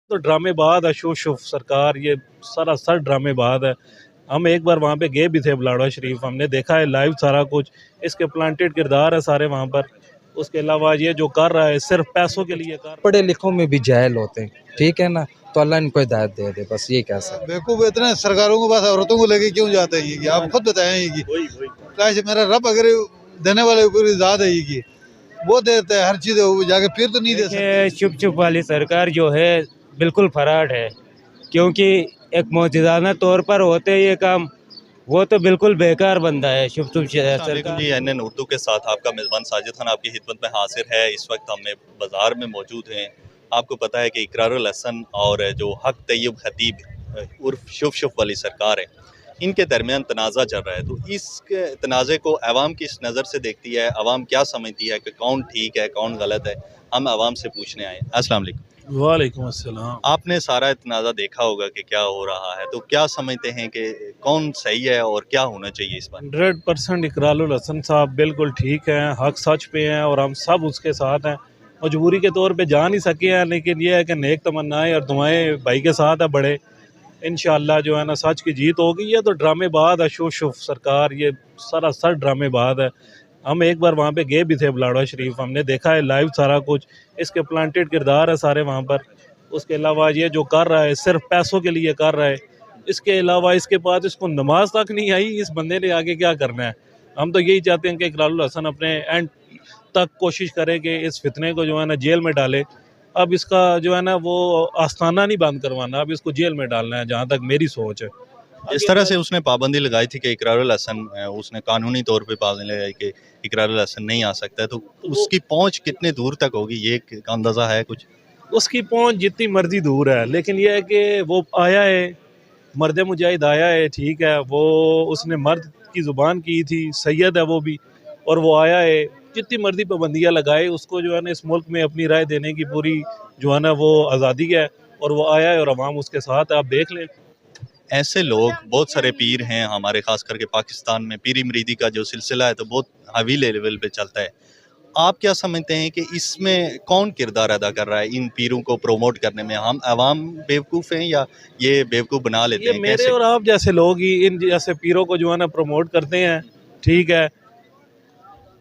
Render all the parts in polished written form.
तो ड्रामेबाज है शूफ सरकार, ये सरासर ड्रामेबाज है। हम एक बार वहाँ पे गए भी थे बलाड़वा शरीफ, हमने देखा है लाइव सारा कुछ। इसके प्लांटेड किरदार है सारे वहाँ पर। उसके अलावा ये जो कर रहा है सिर्फ पैसों के लिए कर रहा है। पढ़े लिखों में भी जाहिल होते हैं, ठीक है ना, तो अल्लाह इनको हिदायत दे दे, बस ये कह सकते। बेवकूफ़ इतने सरकारों के पास औरतों को लेके क्यों जाते हैं ये आप खुद बताएं ये कि मेरा रब अगर देने वाले ऊपर ज़ात है ये कि वो देता है हर चीज़, वो जाके फिर तो नहीं दे सकते। चुप चुप वाली सरकार जो है बिल्कुल फराड है, क्योंकि एक मौजूदाना तौर पर होते ये काम, वो तो बिल्कुल बेकार बंदा है चुप चुप सरकार। जी एनएन उर्दू के साथ आपका मेज़बान साजिद खान आपकी खिदमत में हाजिर है। इस वक्त हमने बाज़ार में मौजूद हैं। आपको पता है कि इकरारुल हसन और जो हक तैयब खतीब उर्फ शुफ वाली सरकार है, इनके दरमियान तनाज़ा चल रहा है। तो इस तनाज़े को अवाम किस नज़र से देखती है, अवाम क्या समझती है कि कौन ठीक है कौन गलत है, हम अवाम से पूछने आए। अस्सलाम वालेकुम। वालेकुम अस्सलाम। आपने सारा तनाज़ा देखा होगा कि क्या हो रहा है, तो क्या समझते हैं कि कौन सही है और क्या होना चाहिए इस बार? 100% इकरारुल हसन साहब बिल्कुल ठीक हैं, हक सच पे हैं और हम सब उसके साथ हैं। मजबूरी के तौर पे जा नहीं सके हैं, लेकिन ये है कि नेक तमन्नाएं और दुआएं भाई के साथ है बड़े। इंशाल्लाह जो है ना सच की जीत होगी। ये तो ड्रामेबाज है शूफ सरकार, ये सरासर ड्रामेबाज है। हम एक बार वहाँ पे गए भी थे बलाड़वा शरीफ, हमने देखा है लाइव सारा कुछ। इसके प्लांटेड किरदार है सारे वहाँ पर। उसके अलावा ये जो कर रहा है सिर्फ पैसों के लिए कर रहा है। इसके अलावा इसके पास इसको नमाज तक नहीं आई, इस बंदे ने आगे क्या करना है। हम तो यही चाहते हैं कि इकरारुल हसन अपने एंड तक कोशिश करे कि इस फितने को जो है ना जेल में डाले। अब इसका जो है ना वो आस्थाना नहीं बंद करवाना, अब इसको जेल में डालना है, जहाँ तक मेरी सोच है। जिस तरह से उसने पाबंदी लगाई थी कि इकरारुल हसन, उसने कानूनी तौर पे पाबंदी लगाई कि इकरारुल हसन नहीं आ सकता है, तो उसकी पहुंच कितने दूर तक होगी, ये एक अंदाज़ा है कुछ? उसकी पहुंच जितनी मर्जी दूर है, लेकिन यह है कि वो आया है, मर्द मुजाहिद आया है, ठीक है, वो उसने मर्द की ज़ुबान की थी, सैयद है वो भी, और वो आया है। जितनी मर्जी पाबंदियाँ लगाए, उसको जो है ना इस मुल्क में अपनी राय देने की पूरी जो है ना वो आज़ादी है, और वो आया है और अवाम उसके साथ है। आप देख लें, ऐसे लोग बहुत सारे पीर हैं हमारे, खास करके पाकिस्तान में पीरी मुरीदी का जो सिलसिला है तो बहुत हावी लेवल पे चलता है। आप क्या समझते हैं कि इसमें कौन किरदार अदा कर रहा है इन पीरों को प्रोमोट करने में? हम अवाम बेवकूफ़ हैं या ये बेवकूफ़ बना लेते ये हैं? मेरे कैसे? और आप जैसे लोग ही इन जैसे पीरों को जो है ना प्रमोट करते हैं, ठीक है।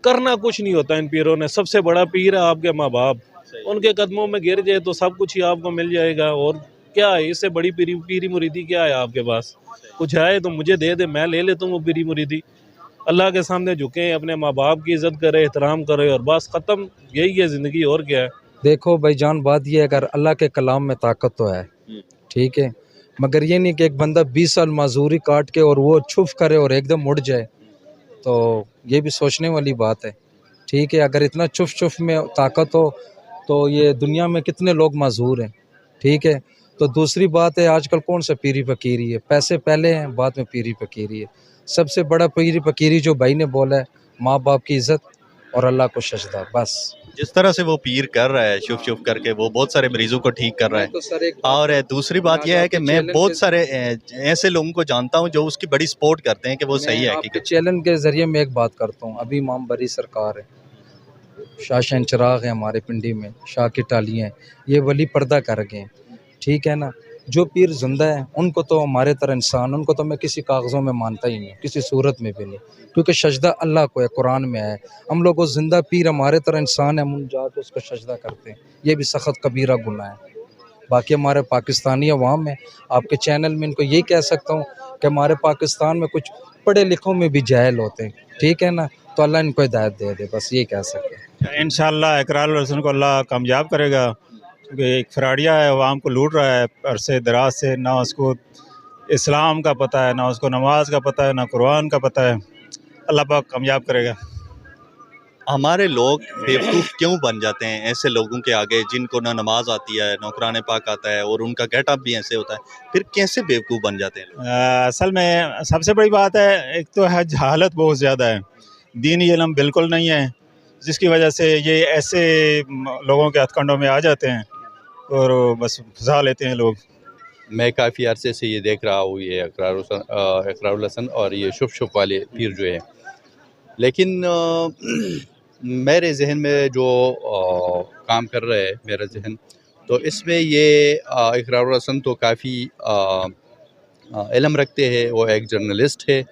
करना कुछ नहीं होता इन पीरों ने। सबसे बड़ा पीर है आपके माँ बाप, उनके कदमों में गिर जाए तो सब कुछ ही आपको मिल जाएगा। और क्या है, इससे बड़ी पीरी मुरीदी क्या है आपके पास? कुछ है तो मुझे दे दे, मैं ले लेता हूँ वो पीरी मुरीदी। अल्लाह के सामने झुके, अपने माँ बाप की इज्जत करे, एहतराम करे, और बस ख़त्म। यही है ज़िंदगी, और क्या है। देखो भाईजान, बात ये है, अगर अल्लाह के कलाम में ताकत तो है, ठीक है, मगर ये नहीं कि एक बंदा 20 साल मजदूरी काट के और वो छुप करे और एकदम उड़ जाए, तो ये भी सोचने वाली बात है, ठीक है। अगर इतना चुफ चुफ में ताकत हो तो ये दुनिया में कितने लोग मजदूर हैं, ठीक है। तो दूसरी बात है, आजकल कौन सा पीरी फकीरी है, पैसे पहले हैं, बाद में पीरी फकीरी है। सबसे बड़ा पीरी फकीरी जो भाई ने बोला है, माँ बाप की इज़्ज़त और अल्लाह को सजदा, बस। जिस तरह से वो पीर कर रहा है शुफ शुफ करके, वो बहुत सारे मरीजों को ठीक कर रहा है। तो सर एक और दूसरी बात यह है कि मैं बहुत सारे ऐसे लोगों को जानता हूं जो उसकी बड़ी सपोर्ट करते हैं कि वो सही है। आपके चैनल के ज़रिए मैं एक बात करता हूँ, अभी इमाम बरी सरकार है, शाह शहन चिराग है हमारे पिंडी में, शाह की टाली हैं, ये वली पर्दा कर गए हैं, ठीक है ना। जो पीर जिंदा है उनको तो हमारे तरह इंसान, उनको तो मैं किसी कागज़ों में मानता ही नहीं, किसी सूरत में भी नहीं, क्योंकि सजदा अल्लाह को है, कुरान में है। हम लोग को जिंदा पीर हमारे तरह इंसान है, हम जाकर उसको सजदा करते हैं, ये भी सख्त कबीरा गुनाह है। बाकी हमारे पाकिस्तानी अवाम है, आपके चैनल में इनको यही कह सकता हूँ कि हमारे पाकिस्तान में कुछ पढ़े लिखों में भी जाहिल होते हैं, ठीक है ना, तो अल्लाह इनको हिदायत दे दे, बस ये कह सकते हैं। इंशाअल्लाह इकरारुल हसन को अल्लाह कामयाब करेगा, क्योंकि एक फ्राडिया है, आवाम को लूट रहा है अरसे दराज से। ना उसको इस्लाम का पता है, ना उसको नमाज का पता है, ना कुरान का पता है। अल्लाह पाक कामयाब करेगा। हमारे लोग बेवकूफ़ क्यों बन जाते हैं ऐसे लोगों के आगे जिनको ना नमाज आती है ना कुरान पाक आता है, और उनका गेटअप भी ऐसे होता है, फिर कैसे बेवकूफ़ बन जाते हैं लोग? असल में सबसे बड़ी बात है, एक तो है जहालत बहुत ज़्यादा है, दीनी इल्म बिल्कुल नहीं है, जिसकी वजह से ये ऐसे लोगों के हथकंडों में आ जाते हैं और बस फंसा लेते हैं लोग। मैं काफ़ी अरसे से ये देख रहा हूँ, ये इकरारुल हसन और ये शुफ शुफ वाले पीर जो है, लेकिन मेरे जहन में जो काम कर रहा है मेरा जहन, तो इसमें ये इकरारुल हसन तो काफ़ी इल्म रखते हैं, वो एक जर्नलिस्ट है।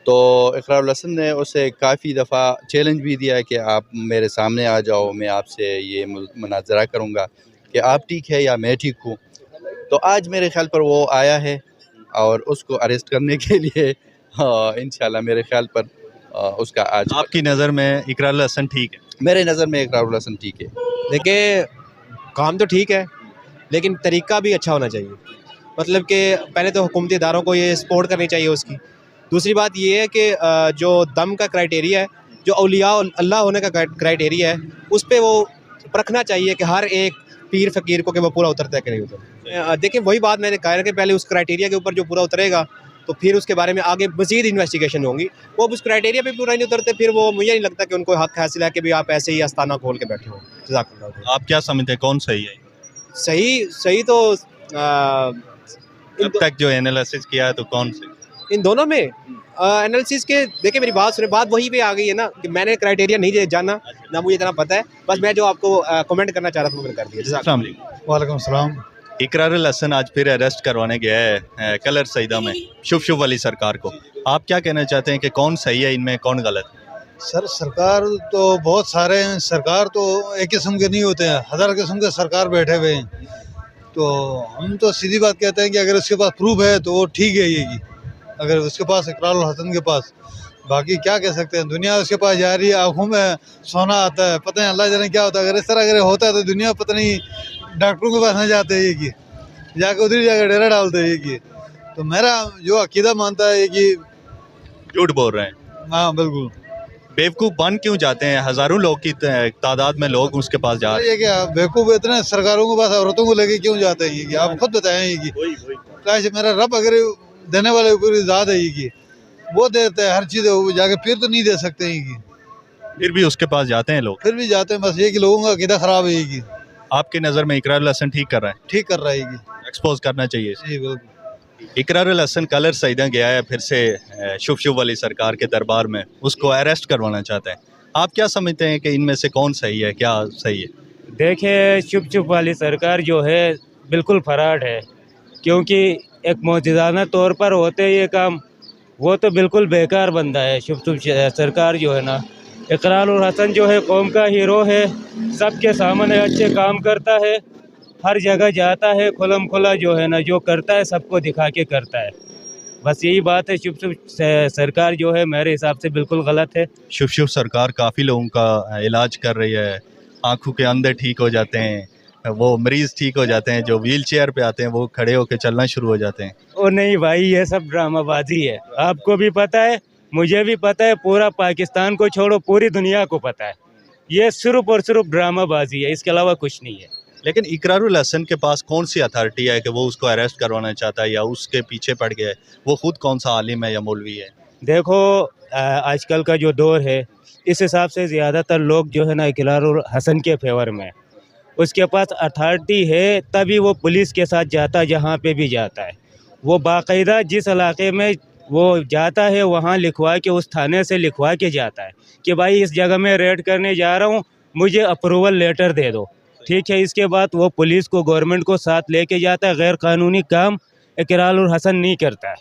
तो इकरारुल हसन ने उसे काफ़ी दफ़ा चैलेंज भी दिया कि आप मेरे सामने आ जाओ, मैं आपसे ये मुनाजरा करूँगा कि आप ठीक है या मैं ठीक हूँ। तो आज मेरे ख्याल पर वो आया है और उसको अरेस्ट करने के लिए इंशाल्लाह मेरे ख्याल पर उसका आज आपकी नज़र में इकरारुल हसन ठीक है? मेरे नज़र में इकरारुल हसन ठीक है। देखिए, काम तो ठीक है लेकिन तरीका भी अच्छा होना चाहिए। मतलब कि पहले तो हुकूमती इदारों को ये सपोर्ट करनी चाहिए उसकी। दूसरी बात ये है कि जो दम का क्राइटेरिया है, जो औलिया अल्लाह होने का क्राइटेरिया है, उस पे वो परखना चाहिए कि हर एक पीर फ़कीर को कि वो पूरा उतरता है कि नहीं उतरता। देखिए, वही बात मैंने कहा है कि पहले उस क्राइटेरिया के ऊपर जो पूरा उतरेगा तो फिर उसके बारे में आगे मज़ीद इन्वेस्टिगेशन होंगी। वो उस क्राइटेरिया पे पूरा नहीं उतरते, फिर वो मुझे नहीं लगता कि उनको हक़ हासिल है कि भाई आप ऐसे ही आस्ताना खोल के बैठे हो। जज़ाकल्लाह। आप क्या समझते हैं कौन सही है? सही तो अब तक जो एनालिसिस किया है तो कौन सही? इन दोनों में एनालिसिस के देखिए, मेरी बात सुने, बात वही पे आ गई है ना कि मैंने क्राइटेरिया नहीं जाना, ना मुझे इतना पता है, बस मैं जो आपको कमेंट करना चाह रहा था वो मैंने कर दिया। अस्सलाम वालेकुम। वालेकुम सलाम। इकरारुल हसन आज फिर अरेस्ट करवाने गया है कलर सईदा में शुभ वाली सरकार को। आप क्या कहना चाहते हैं कि कौन सही है, इनमें कौन गलत है? सर, सरकार तो बहुत सारे हैं, सरकार तो एक किस्म के नहीं होते हैं, हज़ार किस्म के सरकार बैठे हुए हैं। तो हम तो सीधी बात कहते हैं कि अगर उसके पास प्रूफ है तो वो ठीक है ये, अगर उसके पास इकरारुल हसन के पास, बाकी क्या कह सकते हैं। दुनिया उसके पास जा रही है, आँखों में सोना आता है, पता नहीं अल्लाह जाने क्या होता है। अगर इस तरह अगर होता है तो दुनिया पता नहीं डॉक्टरों के पास नहीं जाते ये कि जाके उधर जाकर डेरा डालते हैं ये कि। तो मेरा जो अकीदा मानता है कि झूठ बोल रहे हैं। हाँ बिल्कुल। बेवकूफ़ बन क्यों जाते हैं? हज़ारों लोग की तादाद में लोग उसके पास जा रहे हैं। ये क्या बेवकूफ़ इतने सरकारों के पास औरतों को लेके क्यों जाते हैं ये कि आप खुद बताएं ये कि काश मेरा रब अगर देने वाले ऊपर ज़ात है ये कि वो देता है हर चीज़, वो जाके फिर तो नहीं दे सकते ये कि, फिर भी उसके पास जाते हैं लोग। फिर भी जाते हैं। बस ये कि लोगों का अकीदा ख़राब है ये कि। आपकी नज़र में इकरारुल हसन ठीक कर रहा है? ठीक कर रहा है ये कि। एक्सपोज करना चाहिए। जी बिल्कुल। इकरारुल हसन कलर सईदा गया है फिर से शुभ वाली सरकार के दरबार में, उसको अरेस्ट करवाना चाहता है। आप क्या समझते हैं कि इनमें से कौन सही है, क्या सही है? देखिए, शुभ वाली सरकार जो है बिल्कुल फराड है, क्योंकि एक मौजूदाना तौर पर होते ये काम, वो तो बिल्कुल बेकार बंदा है। शुभ सरकार जो है ना, इकरारुल हसन जो है कौम का हीरो है, सबके सामने अच्छे काम करता है, हर जगह जाता है, खुलम खुला जो है ना जो करता है सबको दिखा के करता है। बस यही बात है। शुभ सरकार जो है मेरे हिसाब से बिल्कुल गलत है। शुभ सरकार काफ़ी लोगों का इलाज कर रही है, आँखों के अंदर ठीक हो जाते हैं, वो मरीज़ ठीक हो जाते हैं, जो व्हील चेयर पे आते हैं वो खड़े होकर चलना शुरू हो जाते हैं। ओ नहीं भाई, ये सब ड्रामाबाजी है। आपको भी पता है, मुझे भी पता है, पूरा पाकिस्तान को छोड़ो पूरी दुनिया को पता है, ये सिर्फ और सिर्फ ड्रामाबाजी है, इसके अलावा कुछ नहीं है। लेकिन इकरारुल हसन के पास कौन सी अथॉरिटी है कि वो उसको अरेस्ट करवाना चाहता है या उसके पीछे पड़ गया है? वो खुद कौन सा आलिम है या मौलवी है? देखो, आजकल का जो दौर है, इस हिसाब से ज़्यादातर लोग जो है ना इकरारुल हसन के फेवर में, उसके पास अथॉरिटी है तभी वो पुलिस के साथ जाता है, जहाँ पे भी जाता है वो बाकायदा जिस इलाके में वो जाता है वहाँ लिखवा के, उस थाने से लिखवा के जाता है कि भाई इस जगह में रेड करने जा रहा हूँ, मुझे अप्रूवल लेटर दे दो। ठीक है, इसके बाद वो पुलिस को, गवर्नमेंट को साथ लेके जाता है। गैर कानूनी काम इकरारुल हसन नहीं करता है,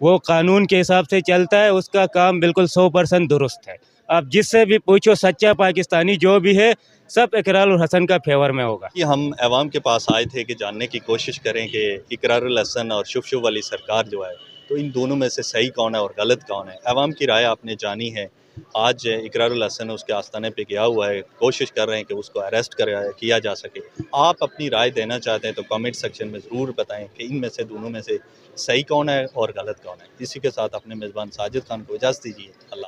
वो कानून के हिसाब से चलता है, उसका काम बिल्कुल 100% दुरुस्त है। आप जिससे भी पूछो, सच्चा पाकिस्तानी जो भी है सब इकरारुल हसन का फेवर में होगा। कि हम अवाम के पास आए थे कि जानने की कोशिश करें कि इकरारुल हसन और शुभ वाली सरकार जो है, तो इन दोनों में से सही कौन है और गलत कौन है। अवाम की राय आपने जानी है। आज इकरारुल हसन उसके आस्थाने पे गया हुआ है, कोशिश कर रहे हैं कि उसको अरेस्ट किया जा सके। आप अपनी राय देना चाहते हैं तो कमेंट सेक्शन में ज़रूर बताएं कि इनमें से दोनों में से सही कौन है और गलत कौन है। इसी के साथ अपने मेज़बान साजिद खान को इजाज़त दीजिए। अल्लाह।